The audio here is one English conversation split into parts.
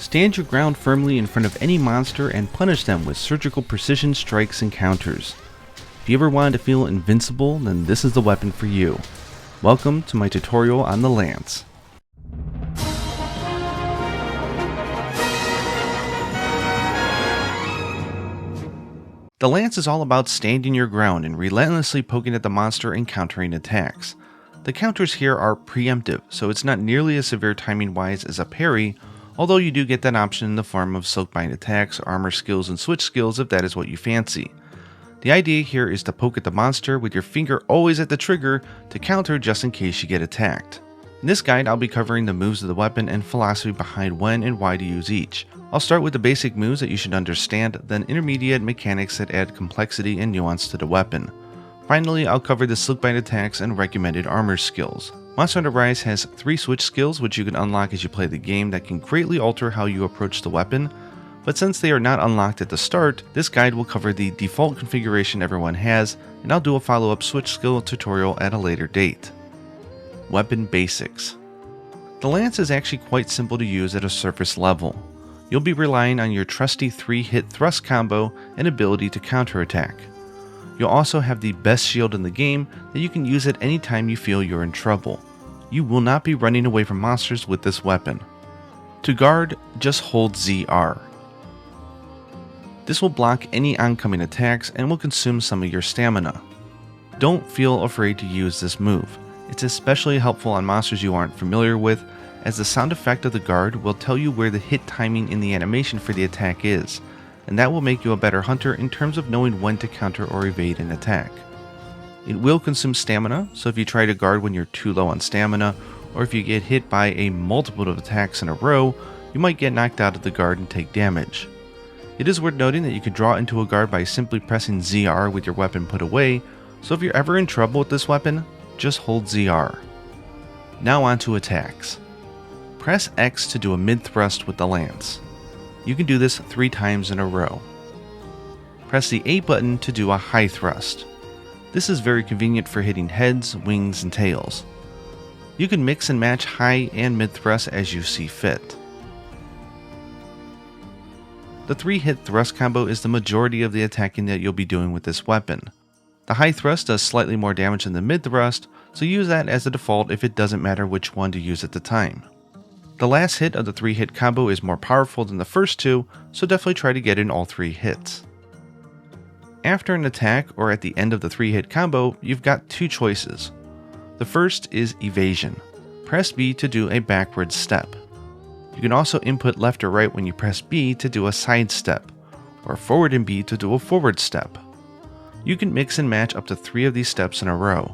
Stand your ground firmly in front of any monster and punish them with surgical precision strikes and counters. If you ever wanted to feel invincible, then this is the weapon for you. Welcome to my tutorial on the Lance. The Lance is all about standing your ground and relentlessly poking at the monster and countering attacks. The counters here are preemptive, so it's not nearly as severe timing-wise as a parry, although you do get that option in the form of Silkbind Attacks, armor skills, and switch skills if that is what you fancy. The idea here is to poke at the monster with your finger always at the trigger to counter just in case you get attacked. In this guide, I'll be covering the moves of the weapon and philosophy behind when and why to use each. I'll start with the basic moves that you should understand, then intermediate mechanics that add complexity and nuance to the weapon. Finally, I'll cover the Silkbind Attacks and recommended armor skills. MHRise has 3 switch skills which you can unlock as you play the game that can greatly alter how you approach the weapon, but since they are not unlocked at the start, this guide will cover the default configuration everyone has, and I'll do a follow-up switch skill tutorial at a later date. Weapon Basics. The Lance is actually quite simple to use at a surface level. You'll be relying on your trusty 3-hit thrust combo and ability to counterattack. You'll also have the best shield in the game that you can use at any time you feel you're in trouble. You will not be running away from monsters with this weapon. To guard, just hold ZR. This will block any oncoming attacks and will consume some of your stamina. Don't feel afraid to use this move. It's especially helpful on monsters you aren't familiar with, as the sound effect of the guard will tell you where the hit timing in the animation for the attack is, and that will make you a better hunter in terms of knowing when to counter or evade an attack. It will consume stamina, so if you try to guard when you're too low on stamina, or if you get hit by a multiple of attacks in a row, you might get knocked out of the guard and take damage. It is worth noting that you can draw into a guard by simply pressing ZR with your weapon put away, so if you're ever in trouble with this weapon, just hold ZR. Now on to attacks. Press X to do a mid-thrust with the Lance. You can do this 3 times in a row. Press the A button to do a high thrust. This is very convenient for hitting heads, wings, and tails. You can mix and match high and mid thrust as you see fit. The 3-hit thrust combo is the majority of the attacking that you'll be doing with this weapon. The high thrust does slightly more damage than the mid thrust, so use that as a default if it doesn't matter which one to use at the time. The last hit of the 3-hit combo is more powerful than the first 2, so definitely try to get in all 3 hits. After an attack or at the end of the 3-hit combo, you've got 2 choices. The first is evasion. Press B to do a backward step. You can also input left or right when you press B to do a side step, or forward and B to do a forward step. You can mix and match up to 3 of these steps in a row.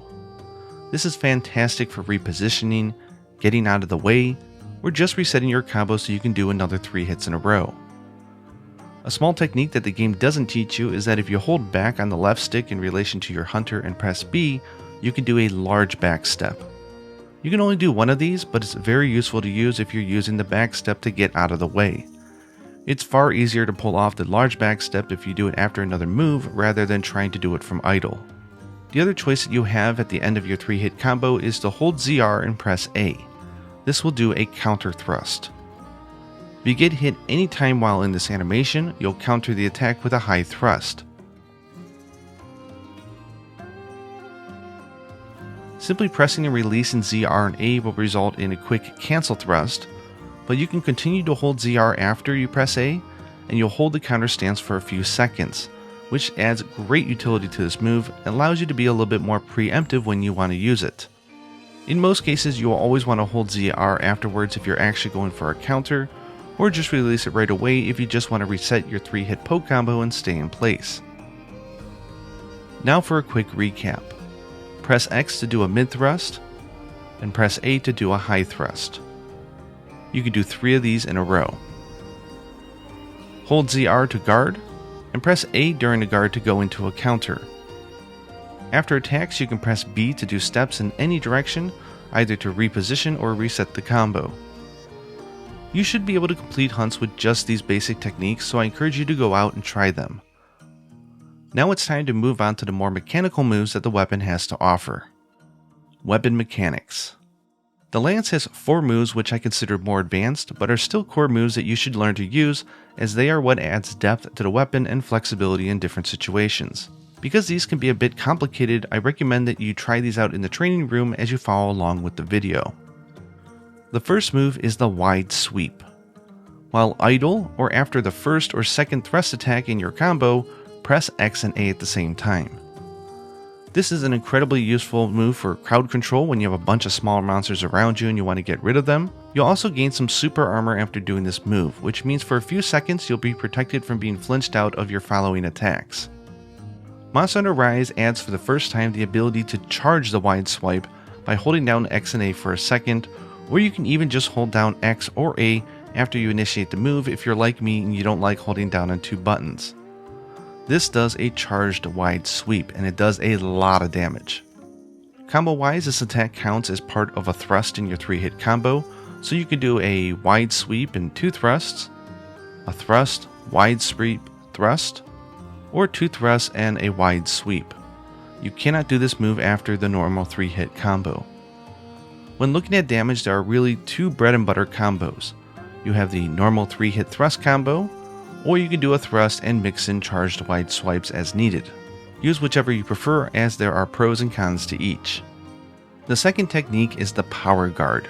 This is fantastic for repositioning, getting out of the way, or just resetting your combo so you can do another 3 hits in a row. A small technique that the game doesn't teach you is that if you hold back on the left stick in relation to your hunter and press B, you can do a large back step. You can only do one of these, but it's very useful to use if you're using the back step to get out of the way. It's far easier to pull off the large back step if you do it after another move rather than trying to do it from idle. The other choice that you have at the end of your 3-hit combo is to hold ZR and press A. This will do a counter thrust. If you get hit any time while in this animation, you'll counter the attack with a high thrust. Simply pressing and releasing ZR and A will result in a quick cancel thrust, but you can continue to hold ZR after you press A, and you'll hold the counter stance for a few seconds, which adds great utility to this move and allows you to be a little bit more preemptive when you want to use it. In most cases, you will always want to hold ZR afterwards if you're actually going for a counter, or just release it right away if you just want to reset your 3-hit poke combo and stay in place. Now for a quick recap. Press X to do a mid thrust, and press A to do a high thrust. You can do 3 of these in a row. Hold ZR to guard, and press A during the guard to go into a counter. After attacks, you can press B to do steps in any direction, either to reposition or reset the combo. You should be able to complete hunts with just these basic techniques, so I encourage you to go out and try them. Now it's time to move on to the more mechanical moves that the weapon has to offer. Weapon mechanics. The Lance has 4 moves which I consider more advanced, but are still core moves that you should learn to use, as they are what adds depth to the weapon and flexibility in different situations. Because these can be a bit complicated, I recommend that you try these out in the training room as you follow along with the video. The first move is the wide sweep. While idle, or after the first or second thrust attack in your combo, press X and A at the same time. This is an incredibly useful move for crowd control when you have a bunch of smaller monsters around you and you want to get rid of them. You'll also gain some super armor after doing this move, which means for a few seconds you'll be protected from being flinched out of your following attacks. Monster Hunter Rise adds for the first time the ability to charge the wide swipe by holding down X and A for a second, or you can even just hold down X or A after you initiate the move if you're like me and you don't like holding down on 2 buttons. This does a charged wide sweep, and it does a lot of damage. Combo-wise, this attack counts as part of a thrust in your 3-hit combo, so you could do a wide sweep and 2 thrusts, a thrust, wide sweep, thrust, or 2 thrusts and a wide sweep. You cannot do this move after the normal 3-hit combo. When looking at damage, there are really 2 bread and butter combos. You have the normal 3-hit thrust combo, or you can do a thrust and mix in charged wide swipes as needed. Use whichever you prefer, as there are pros and cons to each. The second technique is the power guard.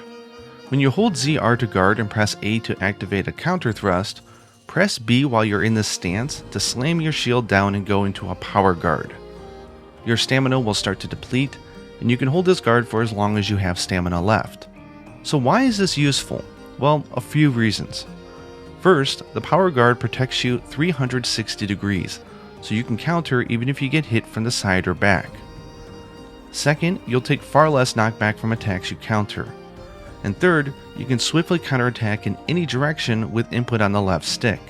When you hold ZR to guard and press A to activate a counter thrust, press B while you're in this stance to slam your shield down and go into a power guard. Your stamina will start to deplete, and you can hold this guard for as long as you have stamina left. So why is this useful? Well, a few reasons. First, the power guard protects you 360 degrees, so you can counter even if you get hit from the side or back. Second, you'll take far less knockback from attacks you counter. And third, you can swiftly counterattack in any direction with input on the left stick.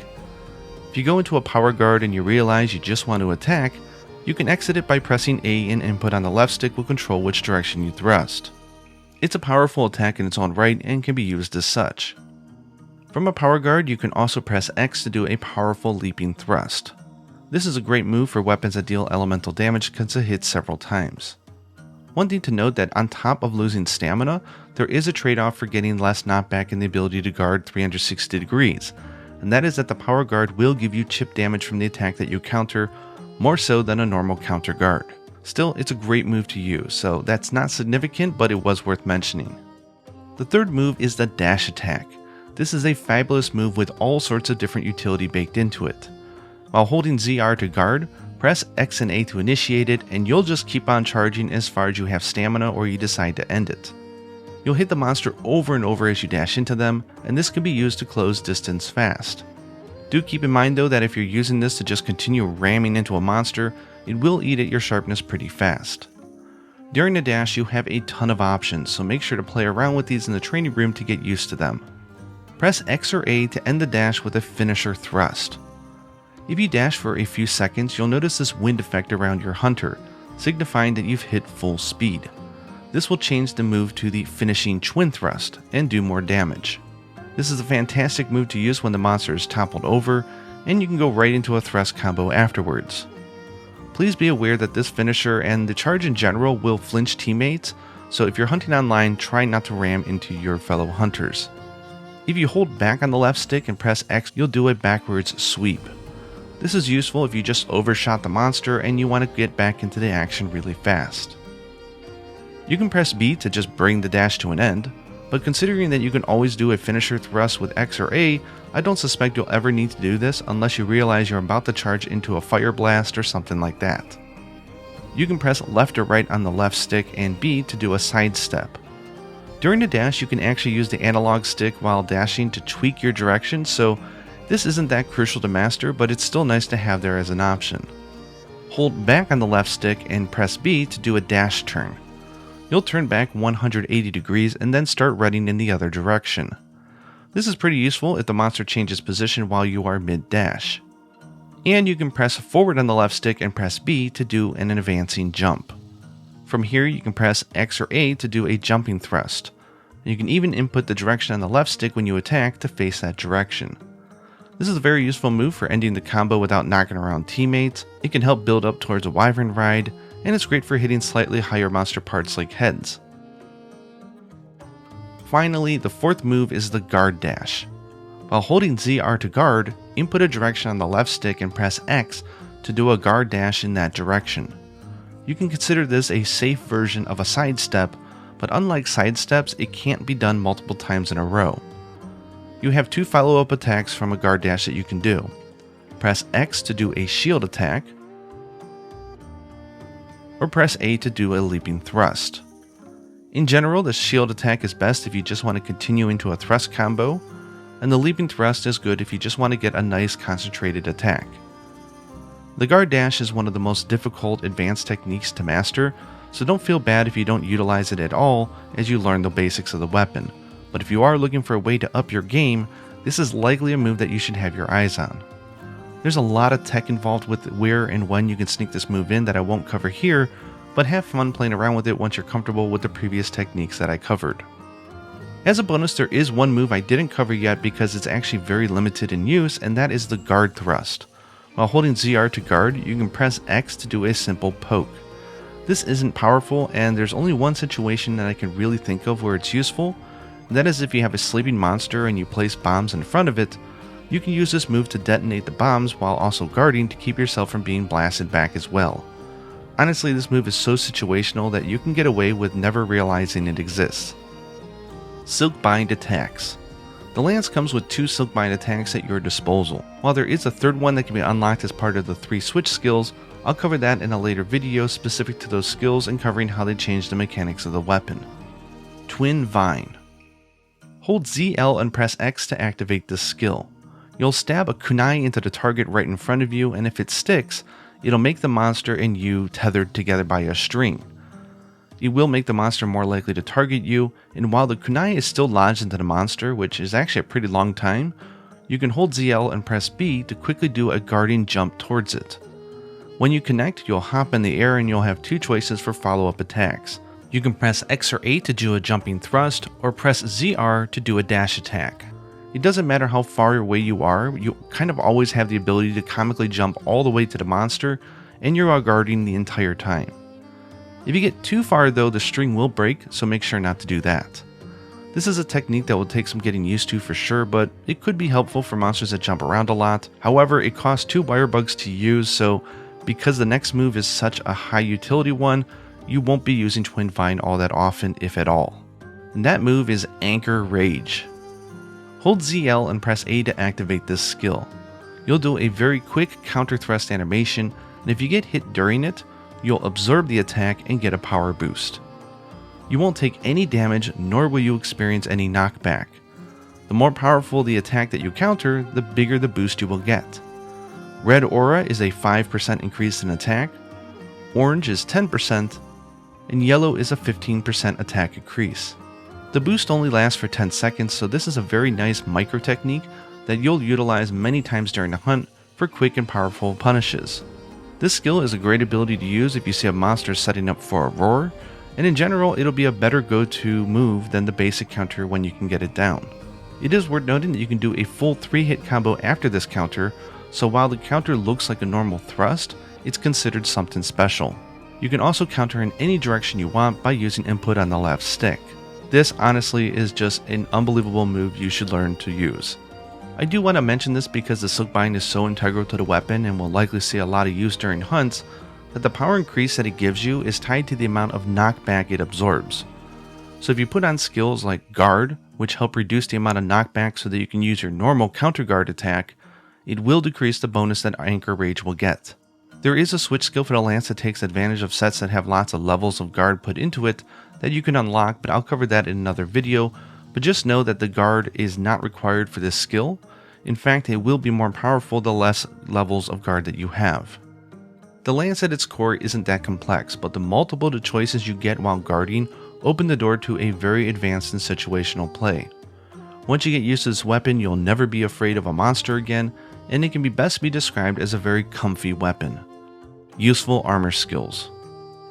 If you go into a power guard and you realize you just want to attack, you can exit it by pressing A, and input on the left stick will control which direction you thrust. It's a powerful attack in its own right and can be used as such. From a power guard, you can also press X to do a powerful leaping thrust. This is a great move for weapons that deal elemental damage because it hits several times. One thing to note that on top of losing stamina, there is a trade-off for getting less knockback and the ability to guard 360 degrees, and that is that the power guard will give you chip damage from the attack that you counter, more so than a normal counter guard. Still, it's a great move to use, so that's not significant, but it was worth mentioning. The third move is the dash attack. This is a fabulous move with all sorts of different utility baked into it. While holding ZR to guard, press X and A to initiate it, and you'll just keep on charging as far as you have stamina or you decide to end it. You'll hit the monster over and over as you dash into them, and this can be used to close distance fast. Do keep in mind though that if you're using this to just continue ramming into a monster, it will eat at your sharpness pretty fast. During the dash, you have a ton of options, so make sure to play around with these in the training room to get used to them. Press X or A to end the dash with a finisher thrust. If you dash for a few seconds, you'll notice this wind effect around your hunter, signifying that you've hit full speed. This will change the move to the finishing twin thrust and do more damage. This is a fantastic move to use when the monster is toppled over, and you can go right into a thrust combo afterwards. Please be aware that this finisher and the charge in general will flinch teammates, so if you're hunting online, try not to ram into your fellow hunters. If you hold back on the left stick and press X, you'll do a backwards sweep. This is useful if you just overshot the monster and you want to get back into the action really fast. You can press B to just bring the dash to an end, but considering that you can always do a finisher thrust with X or A, I don't suspect you'll ever need to do this unless you realize you're about to charge into a fire blast or something like that. You can press left or right on the left stick and B to do a sidestep. During the dash, you can actually use the analog stick while dashing to tweak your direction, so this isn't that crucial to master, but it's still nice to have there as an option. Hold back on the left stick and press B to do a dash turn. You'll turn back 180 degrees and then start running in the other direction. This is pretty useful if the monster changes position while you are mid-dash. And you can press forward on the left stick and press B to do an advancing jump. From here, you can press X or A to do a jumping thrust. You can even input the direction on the left stick when you attack to face that direction. This is a very useful move for ending the combo without knocking around teammates. It can help build up towards a wyvern ride, and it's great for hitting slightly higher monster parts like heads. Finally, the fourth move is the guard dash. While holding ZR to guard, input a direction on the left stick and press X to do a guard dash in that direction. You can consider this a safe version of a sidestep, but unlike sidesteps, it can't be done multiple times in a row. You have two follow-up attacks from a guard dash that you can do. Press X to do a shield attack, or press A to do a leaping thrust. In general, the shield attack is best if you just want to continue into a thrust combo, and the leaping thrust is good if you just want to get a nice concentrated attack. The guard dash is one of the most difficult advanced techniques to master, so don't feel bad if you don't utilize it at all as you learn the basics of the weapon. But if you are looking for a way to up your game, this is likely a move that you should have your eyes on. There's a lot of tech involved with where and when you can sneak this move in that I won't cover here, but have fun playing around with it once you're comfortable with the previous techniques that I covered. As a bonus, there is one move I didn't cover yet because it's actually very limited in use, and that is the guard thrust. While holding ZR to guard, you can press X to do a simple poke. This isn't powerful, and there's only one situation that I can really think of where it's useful. That is if you have a sleeping monster and you place bombs in front of it, you can use this move to detonate the bombs while also guarding to keep yourself from being blasted back as well. Honestly, this move is so situational that you can get away with never realizing it exists. Silkbind Attacks. The lance comes with two Silkbind attacks at your disposal. While there is a third one that can be unlocked as part of the 3 switch skills, I'll cover that in a later video specific to those skills and covering how they change the mechanics of the weapon. Twin Vine. Hold ZL and press X to activate this skill. You'll stab a kunai into the target right in front of you, and if it sticks, it'll make the monster and you tethered together by a string. It will make the monster more likely to target you, and while the kunai is still lodged into the monster, which is actually a pretty long time, you can hold ZL and press B to quickly do a guarding jump towards it. When you connect, you'll hop in the air and you'll have two choices for follow-up attacks. You can press X or A to do a jumping thrust, or press ZR to do a dash attack. It doesn't matter how far away you are, you kind of always have the ability to comically jump all the way to the monster, and you are guarding the entire time. If you get too far though, the string will break, so make sure not to do that. This is a technique that will take some getting used to for sure, but it could be helpful for monsters that jump around a lot. However, it costs 2 wire bugs to use, so because the next move is such a high utility one, you won't be using Twin Vine all that often, if at all. And that move is Anchor Rage. Hold ZL and press A to activate this skill. You'll do a very quick counter thrust animation, and if you get hit during it, you'll absorb the attack and get a power boost. You won't take any damage, nor will you experience any knockback. The more powerful the attack that you counter, the bigger the boost you will get. Red aura is a 5% increase in attack, orange is 10%, and yellow is a 15% attack increase. The boost only lasts for 10 seconds, so this is a very nice micro technique that you'll utilize many times during the hunt for quick and powerful punishes. This skill is a great ability to use if you see a monster setting up for a roar, and in general it'll be a better go-to move than the basic counter when you can get it down. It is worth noting that you can do a full 3-hit combo after this counter, so while the counter looks like a normal thrust, it's considered something special. You can also counter in any direction you want by using input on the left stick. This honestly is just an unbelievable move you should learn to use. I do want to mention this because the Silkbind is so integral to the weapon and will likely see a lot of use during hunts, that the power increase that it gives you is tied to the amount of knockback it absorbs. So if you put on skills like Guard, which help reduce the amount of knockback so that you can use your normal counter guard attack, it will decrease the bonus that Anchor Rage will get. There is a switch skill for the lance that takes advantage of sets that have lots of levels of guard put into it that you can unlock, but I'll cover that in another video. But just know that the guard is not required for this skill. In fact, it will be more powerful the less levels of guard that you have. The lance at its core isn't that complex, but the multiple choices you get while guarding open the door to a very advanced and situational play. Once you get used to this weapon, you'll never be afraid of a monster again, and it can be best be described as a very comfy weapon. Useful armor skills.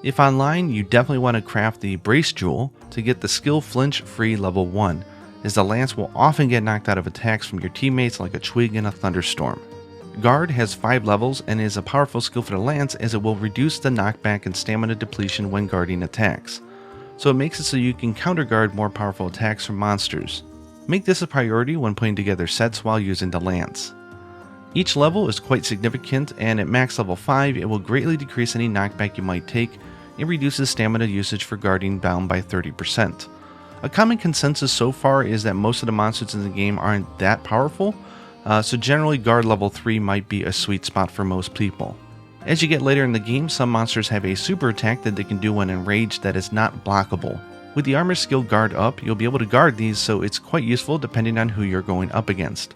If online, you definitely want to craft the Brace Jewel to get the skill Flinch Free level 1, as the lance will often get knocked out of attacks from your teammates like a twig in a thunderstorm. Guard has 5 levels and is a powerful skill for the lance as it will reduce the knockback and stamina depletion when guarding attacks. so it makes it so you can counter guard more powerful attacks from monsters. Make this a priority when putting together sets while using the lance. Each level is quite significant, and at max level 5 it will greatly decrease any knockback you might take and reduces stamina usage for guarding down by 30%. A common consensus so far is that most of the monsters in the game aren't that powerful, so generally guard level 3 might be a sweet spot for most people. As you get later in the game, some monsters have a super attack that they can do when enraged that is not blockable. With the armor skill guard up, you'll be able to guard these, so it's quite useful depending on who you're going up against.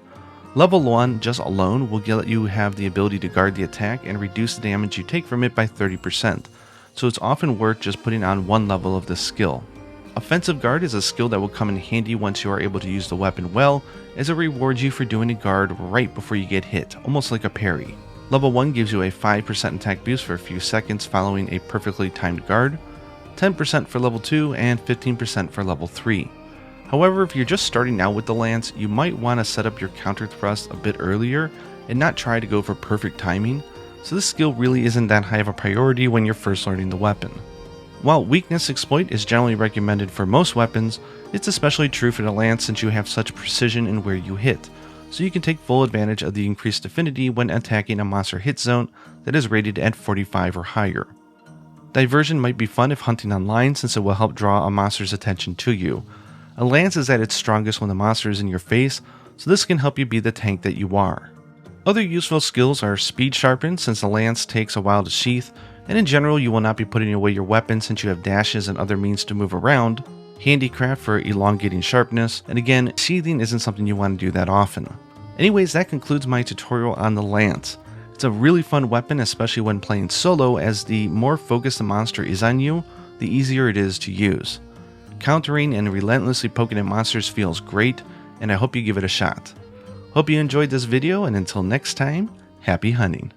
Level 1 just alone will let you have the ability to guard the attack and reduce the damage you take from it by 30%, so it's often worth just putting on one level of this skill. Offensive guard is a skill that will come in handy once you are able to use the weapon well, as it rewards you for doing a guard right before you get hit, almost like a parry. Level 1 gives you a 5% attack boost for a few seconds following a perfectly timed guard, 10% for level 2, and 15% for level 3. However, if you're just starting out with the lance, you might want to set up your counter thrust a bit earlier and not try to go for perfect timing, so this skill really isn't that high of a priority when you're first learning the weapon. While weakness exploit is generally recommended for most weapons, it's especially true for the lance since you have such precision in where you hit, so you can take full advantage of the increased affinity when attacking a monster hit zone that is rated at 45 or higher. Diversion might be fun if hunting online since it will help draw a monster's attention to you. A lance is at its strongest when the monster is in your face, so this can help you be the tank that you are. Other useful skills are speed sharpened since the lance takes a while to sheath, and in general you will not be putting away your weapon since you have dashes and other means to move around, handicraft for elongating sharpness, and again, sheathing isn't something you want to do that often. Anyways, that concludes my tutorial on the lance. It's a really fun weapon, especially when playing solo, as the more focused the monster is on you, the easier it is to use. Countering and relentlessly poking at monsters feels great, and I hope you give it a shot. Hope you enjoyed this video, and until next time, happy hunting.